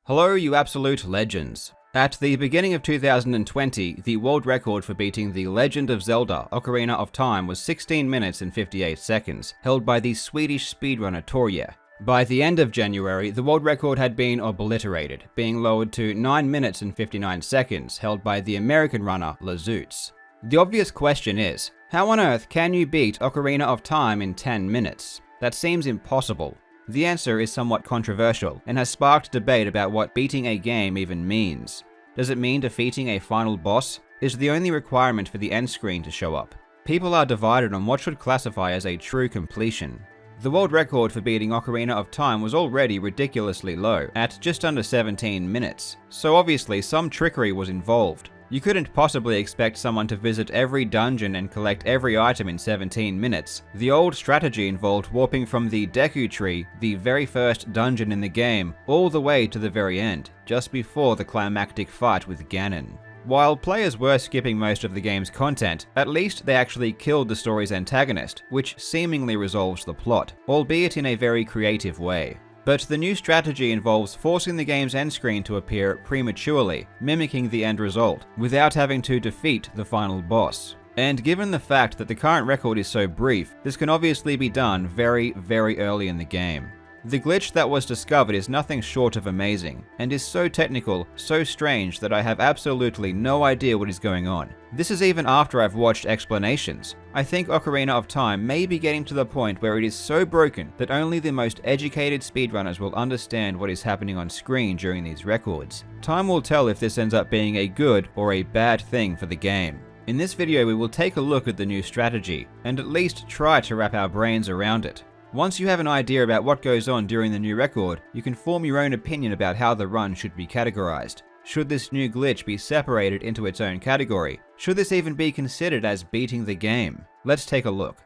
Hello, you absolute legends. At the beginning of 2020, the world record for beating the Legend of Zelda Ocarina of Time was 16 minutes and 58 seconds, held by the Swedish speedrunner Torje. By the end of January, the world record had been obliterated, being lowered to 9 minutes and 59 seconds, held by the American runner Jobst. The obvious question is, how on earth can you beat Ocarina of Time in 10 minutes? That seems impossible. The answer is somewhat controversial and has sparked debate about what beating a game even means. Does it mean defeating a final boss? Is the only requirement for the end screen to show up? People are divided on what should classify as a true completion. The world record for beating Ocarina of Time was already ridiculously low, at just under 17 minutes, so obviously some trickery was involved. You couldn't possibly expect someone to visit every dungeon and collect every item in 17 minutes. The old strategy involved warping from the Deku Tree, the very first dungeon in the game, all the way to the very end, just before the climactic fight with Ganon. While players were skipping most of the game's content, at least they actually killed the story's antagonist, which seemingly resolves the plot, albeit in a very creative way. But the new strategy involves forcing the game's end screen to appear prematurely, mimicking the end result, without having to defeat the final boss. And given the fact that the current record is so brief, this can obviously be done very, very early in the game. The glitch that was discovered is nothing short of amazing, and is so technical, so strange that I have absolutely no idea what is going on. This is even after I've watched explanations. I think Ocarina of Time may be getting to the point where it is so broken that only the most educated speedrunners will understand what is happening on screen during these records. Time will tell if this ends up being a good or a bad thing for the game. In this video we will take a look at the new strategy, and at least try to wrap our brains around it. Once you have an idea about what goes on during the new record, you can form your own opinion about how the run should be categorized. Should this new glitch be separated into its own category? Should this even be considered as beating the game? Let's take a look.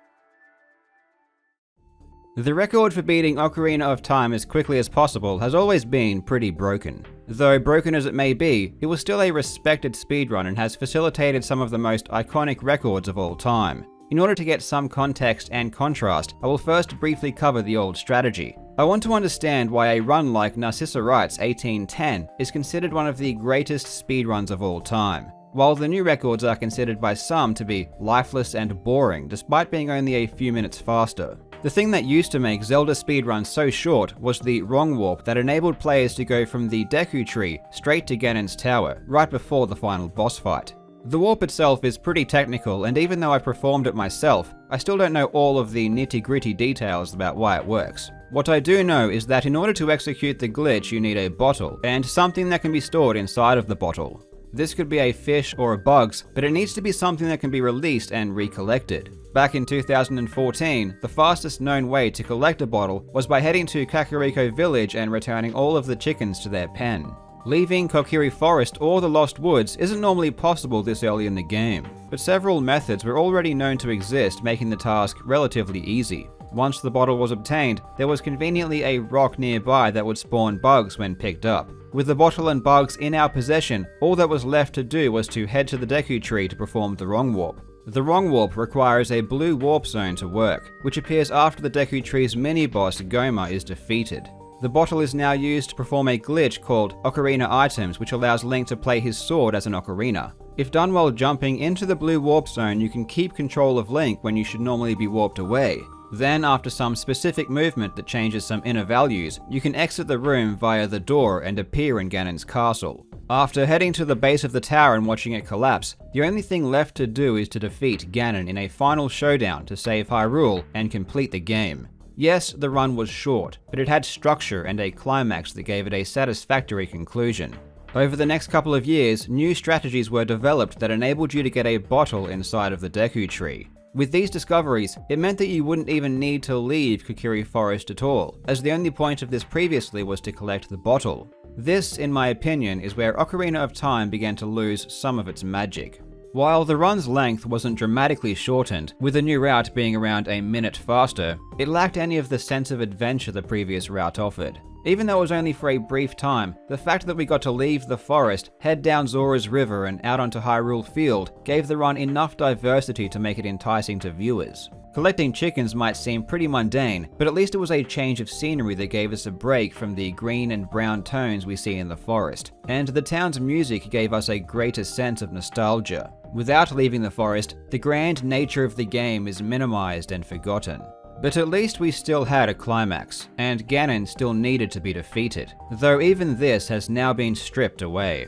The record for beating Ocarina of Time as quickly as possible has always been pretty broken. Though broken as it may be, it was still a respected speedrun and has facilitated some of the most iconic records of all time. In order to get some context and contrast, I will first briefly cover the old strategy. I want to understand why a run like Narcissa Wright's 1810 is considered one of the greatest speedruns of all time, while the new records are considered by some to be lifeless and boring despite being only a few minutes faster. The thing that used to make Zelda speedruns so short was the wrong warp that enabled players to go from the Deku Tree straight to Ganon's tower, right before the final boss fight. The warp itself is pretty technical, and even though I performed it myself, I still don't know all of the nitty-gritty details about why it works. What I do know is that in order to execute the glitch you need a bottle, and something that can be stored inside of the bottle. This could be a fish or a bug's, but it needs to be something that can be released and recollected. Back in 2014, the fastest known way to collect a bottle was by heading to Kakariko Village and returning all of the chickens to their pen. Leaving Kokiri Forest or the Lost Woods isn't normally possible this early in the game, but several methods were already known to exist, making the task relatively easy. Once the bottle was obtained, there was conveniently a rock nearby that would spawn bugs when picked up. With the bottle and bugs in our possession, all that was left to do was to head to the Deku Tree to perform the wrong warp. The wrong warp requires a blue warp zone to work, which appears after the Deku Tree's mini-boss Goma is defeated. The bottle is now used to perform a glitch called Ocarina Items, which allows Link to play his sword as an ocarina. If done while jumping into the blue warp zone, you can keep control of Link when you should normally be warped away. Then, after some specific movement that changes some inner values, you can exit the room via the door and appear in Ganon's castle. After heading to the base of the tower and watching it collapse, the only thing left to do is to defeat Ganon in a final showdown to save Hyrule and complete the game. Yes, the run was short, but it had structure and a climax that gave it a satisfactory conclusion. Over the next couple of years, new strategies were developed that enabled you to get a bottle inside of the Deku Tree. With these discoveries, it meant that you wouldn't even need to leave Kokiri Forest at all, as the only point of this previously was to collect the bottle. This, in my opinion, is where Ocarina of Time began to lose some of its magic. While the run's length wasn't dramatically shortened, with the new route being around a minute faster, it lacked any of the sense of adventure the previous route offered. Even though it was only for a brief time, the fact that we got to leave the forest, head down Zora's River and out onto Hyrule Field gave the run enough diversity to make it enticing to viewers. Collecting chickens might seem pretty mundane, but at least it was a change of scenery that gave us a break from the green and brown tones we see in the forest. And the town's music gave us a greater sense of nostalgia. Without leaving the forest, the grand nature of the game is minimized and forgotten. But at least we still had a climax, and Ganon still needed to be defeated, though even this has now been stripped away.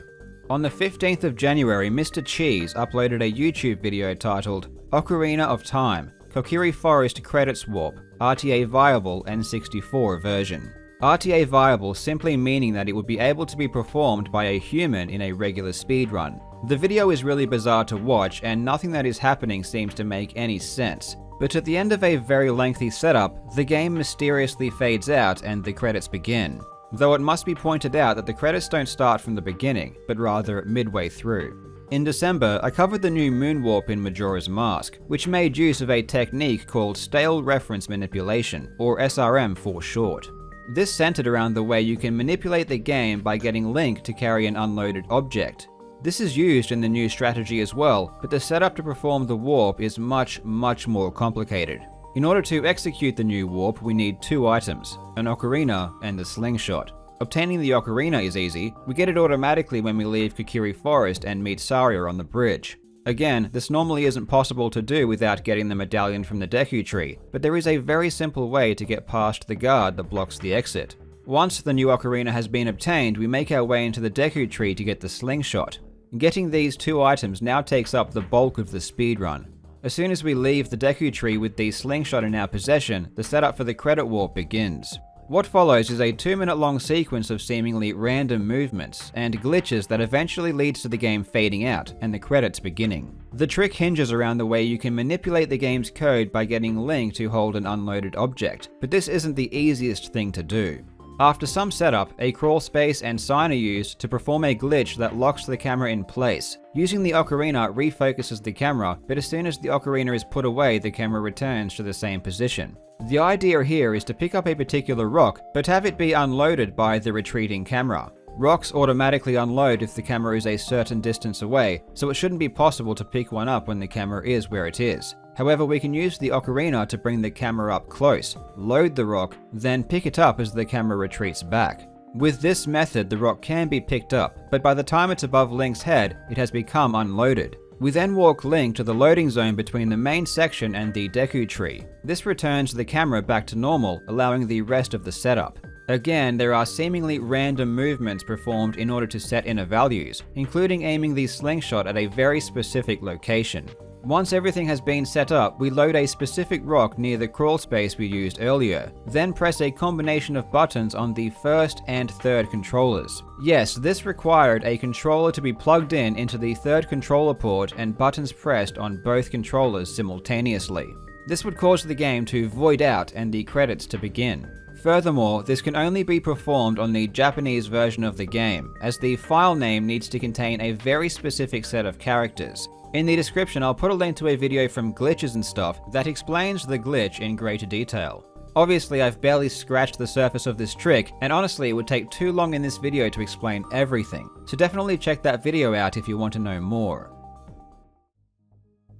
On the 15th of January, Mr. Cheese uploaded a YouTube video titled Ocarina of Time, Kokiri Forest Credits Warp, RTA Viable N64 version. RTA Viable simply meaning that it would be able to be performed by a human in a regular speedrun. The video is really bizarre to watch and nothing that is happening seems to make any sense. But at the end of a very lengthy setup, the game mysteriously fades out and the credits begin. Though it must be pointed out that the credits don't start from the beginning, but rather midway through. In December, I covered the new Moonwarp in Majora's Mask, which made use of a technique called Stale Reference Manipulation, or SRM for short. This centered around the way you can manipulate the game by getting Link to carry an unloaded object. This is used in the new strategy as well, but the setup to perform the warp is much more complicated. In order to execute the new warp, we need two items, an ocarina and the slingshot. Obtaining the ocarina is easy, we get it automatically when we leave Kokiri Forest and meet Saria on the bridge. Again, this normally isn't possible to do without getting the medallion from the Deku Tree, but there is a very simple way to get past the guard that blocks the exit. Once the new ocarina has been obtained, we make our way into the Deku Tree to get the slingshot. Getting these two items now takes up the bulk of the speedrun. As soon as we leave the Deku Tree with the slingshot in our possession, the setup for the credit warp begins. What follows is a 2-minute long sequence of seemingly random movements and glitches that eventually leads to the game fading out and the credits beginning. The trick hinges around the way you can manipulate the game's code by getting Link to hold an unloaded object, but this isn't the easiest thing to do. After some setup, a crawl space and sign are used to perform a glitch that locks the camera in place. Using the ocarina refocuses the camera, but as soon as the ocarina is put away, the camera returns to the same position. The idea here is to pick up a particular rock, but have it be unloaded by the retreating camera. Rocks automatically unload if the camera is a certain distance away, so it shouldn't be possible to pick one up when the camera is where it is. However, we can use the ocarina to bring the camera up close, load the rock, then pick it up as the camera retreats back. With this method, the rock can be picked up, but by the time it's above Link's head, it has become unloaded. We then walk Link to the loading zone between the main section and the Deku Tree. This returns the camera back to normal, allowing the rest of the setup. Again, there are seemingly random movements performed in order to set inner values, including aiming the slingshot at a very specific location. Once everything has been set up, we load a specific rock near the crawl space we used earlier, then press a combination of buttons on the first and third controllers. Yes, this required a controller to be plugged in into the third controller port and buttons pressed on both controllers simultaneously. This would cause the game to void out and the credits to begin. Furthermore, this can only be performed on the Japanese version of the game, as the file name needs to contain a very specific set of characters. In the description, I'll put a link to a video from Glitches and Stuff that explains the glitch in greater detail. Obviously, I've barely scratched the surface of this trick, and honestly it would take too long in this video to explain everything, so definitely check that video out if you want to know more.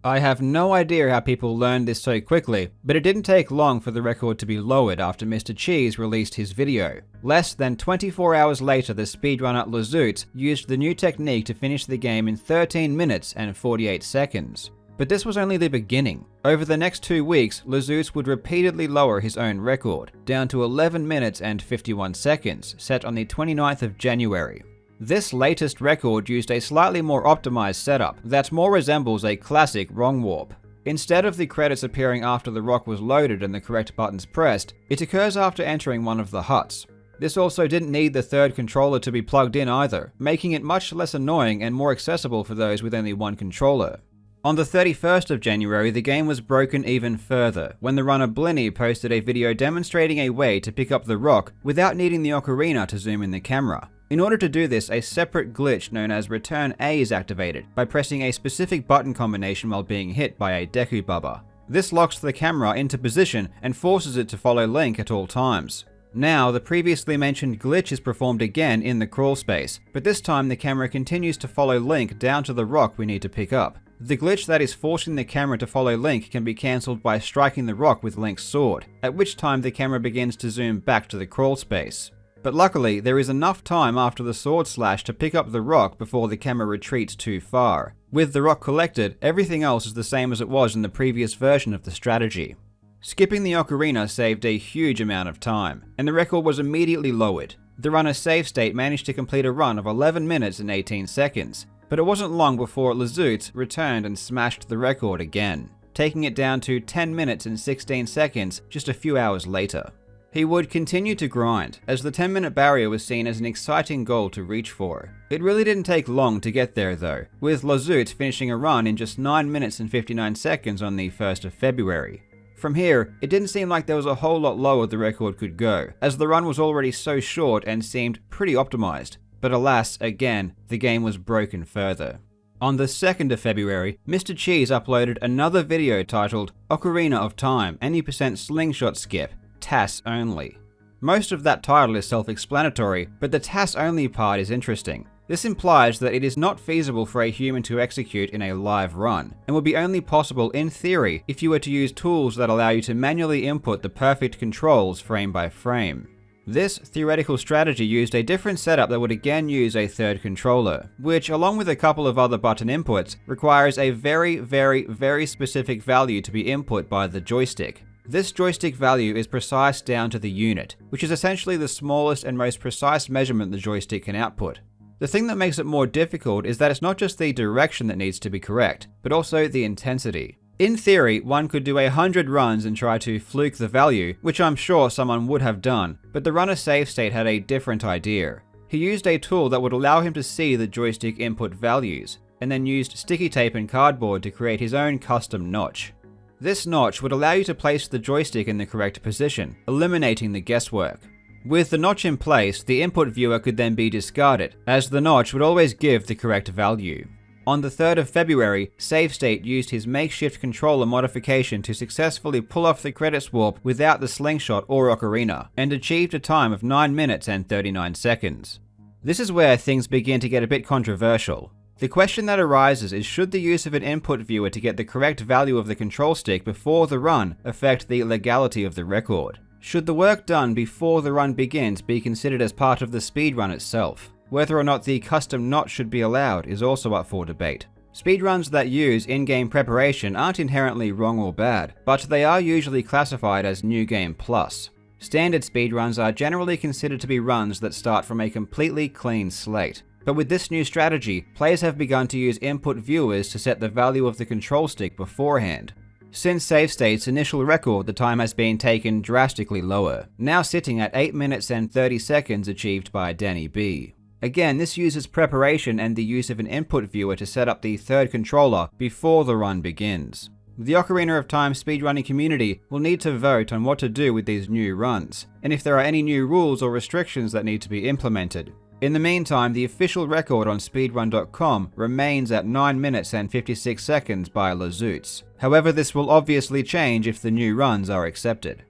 I have no idea how people learned this so quickly, but it didn't take long for the record to be lowered after Mr. Cheese released his video. Less than 24 hours later, the speedrunner Lazoots used the new technique to finish the game in 13 minutes and 48 seconds. But this was only the beginning. Over the next 2 weeks, Lazoots would repeatedly lower his own record, down to 11 minutes and 51 seconds, set on the 29th of January. This latest record used a slightly more optimized setup that more resembles a classic wrong warp. Instead of the credits appearing after the rock was loaded and the correct buttons pressed, it occurs after entering one of the huts. This also didn't need the third controller to be plugged in either, making it much less annoying and more accessible for those with only one controller. On the 31st of January, the game was broken even further, when the runner Blinny posted a video demonstrating a way to pick up the rock without needing the ocarina to zoom in the camera. In order to do this, a separate glitch known as Return A is activated by pressing a specific button combination while being hit by a Deku Bubba. This locks the camera into position and forces it to follow Link at all times. Now, the previously mentioned glitch is performed again in the crawl space, but this time the camera continues to follow Link down to the rock we need to pick up. The glitch that is forcing the camera to follow Link can be cancelled by striking the rock with Link's sword, at which time the camera begins to zoom back to the crawl space. But luckily, there is enough time after the sword slash to pick up the rock before the camera retreats too far. With the rock collected, everything else is the same as it was in the previous version of the strategy. Skipping the ocarina saved a huge amount of time, and the record was immediately lowered. The runner's save state managed to complete a run of 11 minutes and 18 seconds, but it wasn't long before Legend returned and smashed the record again, taking it down to 10 minutes and 16 seconds just a few hours later. He would continue to grind, as the 10-minute barrier was seen as an exciting goal to reach for. It really didn't take long to get there though, with Legend finishing a run in just 9 minutes and 59 seconds on the 1st of February. From here, it didn't seem like there was a whole lot lower the record could go, as the run was already so short and seemed pretty optimized. But alas, again, the game was broken further. On the 2nd of February, Mr. Cheese uploaded another video titled Ocarina of Time, any % slingshot skip, TAS only. Most of that title is self-explanatory, but the TAS only part is interesting. This implies that it is not feasible for a human to execute in a live run, and would be only possible in theory if you were to use tools that allow you to manually input the perfect controls frame by frame. This theoretical strategy used a different setup that would again use a third controller, which along with a couple of other button inputs, requires a very specific value to be input by the joystick. This joystick value is precise down to the unit, which is essentially the smallest and most precise measurement the joystick can output. The thing that makes it more difficult is that it's not just the direction that needs to be correct, but also the intensity. In theory, one could do 100 runs and try to fluke the value, which I'm sure someone would have done, but the runner's save state had a different idea. He used a tool that would allow him to see the joystick input values, and then used sticky tape and cardboard to create his own custom notch. This notch would allow you to place the joystick in the correct position, eliminating the guesswork. With the notch in place, the input viewer could then be discarded, as the notch would always give the correct value. On the 3rd of February, Save State used his makeshift controller modification to successfully pull off the credits warp without the slingshot or ocarina, and achieved a time of 9 minutes and 39 seconds. This is where things begin to get a bit controversial. The question that arises is, should the use of an input viewer to get the correct value of the control stick before the run affect the legality of the record? Should the work done before the run begins be considered as part of the speedrun itself? Whether or not the custom notch should be allowed is also up for debate. Speedruns that use in-game preparation aren't inherently wrong or bad, but they are usually classified as New Game Plus. Standard speedruns are generally considered to be runs that start from a completely clean slate. But with this new strategy, players have begun to use input viewers to set the value of the control stick beforehand. Since Save State's initial record, the time has been taken drastically lower, now sitting at 8 minutes and 30 seconds achieved by Danny B. Again, this uses preparation and the use of an input viewer to set up the third controller before the run begins. The Ocarina of Time speedrunning community will need to vote on what to do with these new runs, and if there are any new rules or restrictions that need to be implemented. In the meantime, the official record on speedrun.com remains at 9 minutes and 56 seconds by Legend. However, this will obviously change if the new runs are accepted.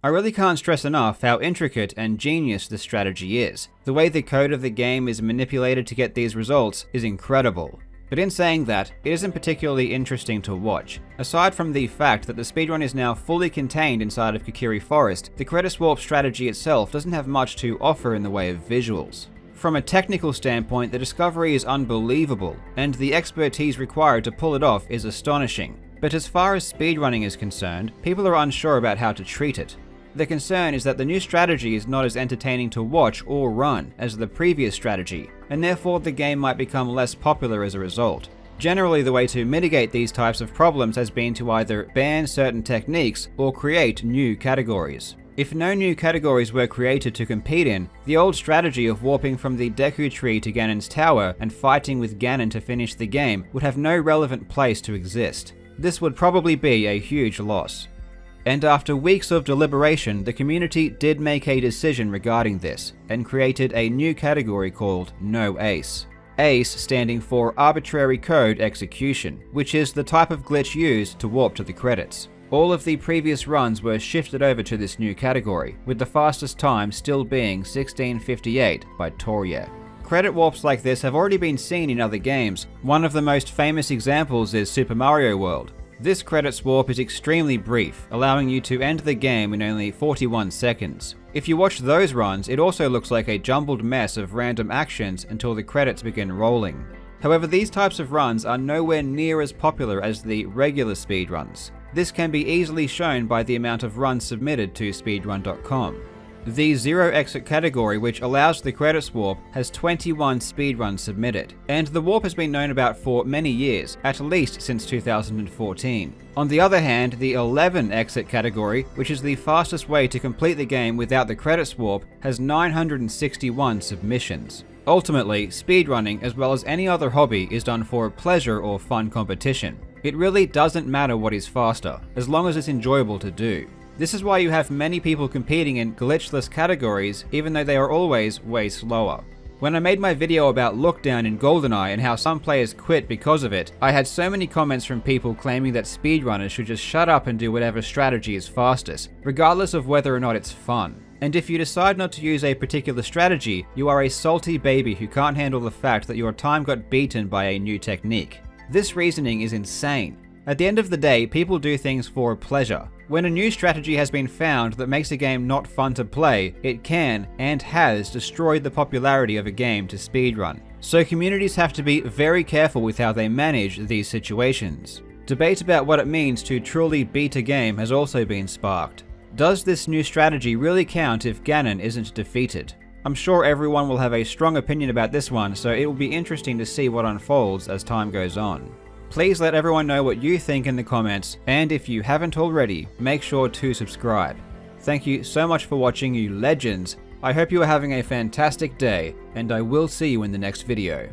I really can't stress enough how intricate and genius this strategy is. The way the code of the game is manipulated to get these results is incredible. But in saying that, it isn't particularly interesting to watch. Aside from the fact that the speedrun is now fully contained inside of Kokiri Forest, the credits warp strategy itself doesn't have much to offer in the way of visuals. From a technical standpoint, the discovery is unbelievable, and the expertise required to pull it off is astonishing. But as far as speedrunning is concerned, people are unsure about how to treat it. The concern is that the new strategy is not as entertaining to watch or run as the previous strategy, and therefore the game might become less popular as a result. Generally, the way to mitigate these types of problems has been to either ban certain techniques or create new categories. If no new categories were created to compete in, the old strategy of warping from the Deku Tree to Ganon's Tower and fighting with Ganon to finish the game would have no relevant place to exist. This would probably be a huge loss. And after weeks of deliberation, the community did make a decision regarding this, and created a new category called No Ace. Ace standing for Arbitrary Code Execution, which is the type of glitch used to warp to the credits. All of the previous runs were shifted over to this new category, with the fastest time still being 16:58 by Torye. Credit warps like this have already been seen in other games. One of the most famous examples is Super Mario World. This credits warp is extremely brief, allowing you to end the game in only 41 seconds. If you watch those runs, it also looks like a jumbled mess of random actions until the credits begin rolling. However, these types of runs are nowhere near as popular as the regular speedruns. This can be easily shown by the amount of runs submitted to speedrun.com. The zero exit category, which allows the credits warp, has 21 speedruns submitted, and the warp has been known about for many years, at least since 2014. On the other hand, the 11 exit category, which is the fastest way to complete the game without the credits warp, has 961 submissions. Ultimately, speedrunning, as well as any other hobby, is done for pleasure or fun competition. It really doesn't matter what is faster, as long as it's enjoyable to do. This is why you have many people competing in glitchless categories, even though they are always way slower. When I made my video about Lookdown in GoldenEye and how some players quit because of it, I had so many comments from people claiming that speedrunners should just shut up and do whatever strategy is fastest, regardless of whether or not it's fun. And if you decide not to use a particular strategy, you are a salty baby who can't handle the fact that your time got beaten by a new technique. This reasoning is insane. At the end of the day, people do things for pleasure. When a new strategy has been found that makes a game not fun to play, it can, and has, destroyed the popularity of a game to speedrun. So communities have to be very careful with how they manage these situations. Debate about what it means to truly beat a game has also been sparked. Does this new strategy really count if Ganon isn't defeated? I'm sure everyone will have a strong opinion about this one, so it will be interesting to see what unfolds as time goes on. Please let everyone know what you think in the comments, and if you haven't already, make sure to subscribe. Thank you so much for watching, you legends. I hope you are having a fantastic day, and I will see you in the next video.